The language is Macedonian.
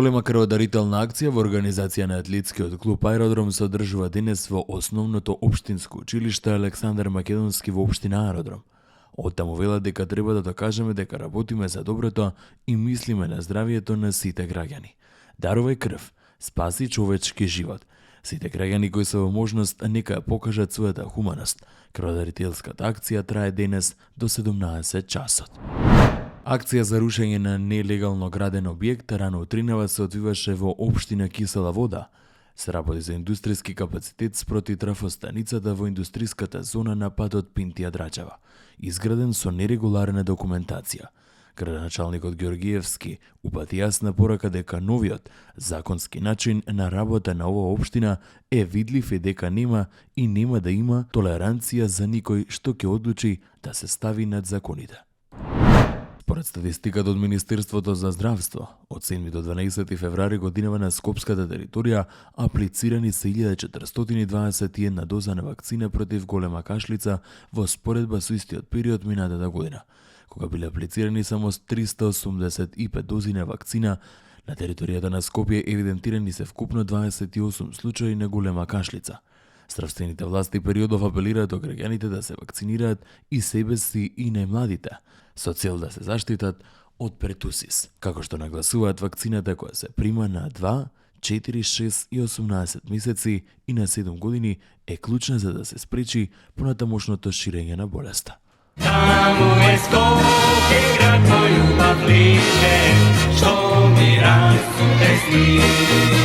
Голема крводарителна акција во организација на атлетскиот клуб Аеродром се одржува денес во основното општинско училиште Александар Македонски во општина Аеродром. Оттаму велат дека треба да докажеме дека работиме за доброто и мислиме на здравието на сите граѓани. Дарувај крв, спаси човечки живот. Сите граѓани кои се во можност нека ја покажат својата хуманост. Крводарителската акција трае денес до 17 часот. Акција за рушење на нелегално граден објект рано утринава се одвиваше во општина Кисела Вода. Се работи за индустријски капацитет спроти трафостаницата во индустријската зона на патот Пинтија-Драчева, изграден со нерегуларна документација. Градоначалникот Георгиевски упати јасна порака дека новиот законски начин на работа на оваа општина е видлив и дека нема да има толеранција за никој што ќе одлучи да се стави над законите. Според статистиката од Министерството за здравство, од 7 до 12 февруари годинава на скопската територија аплицирани се 1421 доза на вакцина против голема кашлица во споредба со истиот период минатата година, кога биле аплицирани само 385 дози на вакцина. На територијата на Скопје евидентирани се вкупно 28 случаи на голема кашлица. Здравствените власти периодов апелираат до граѓаните да се вакцинираат и себе си и најмладите, со цел да се заштитат од претусис. Како што нагласуваат, вакцината која се прима на 2, 4, 6 и 18 месеци и на 7 години е клучна за да се спречи понатамошното ширење на болеста. Таму е Скопје, град мој љубав лише, што ми расте сни.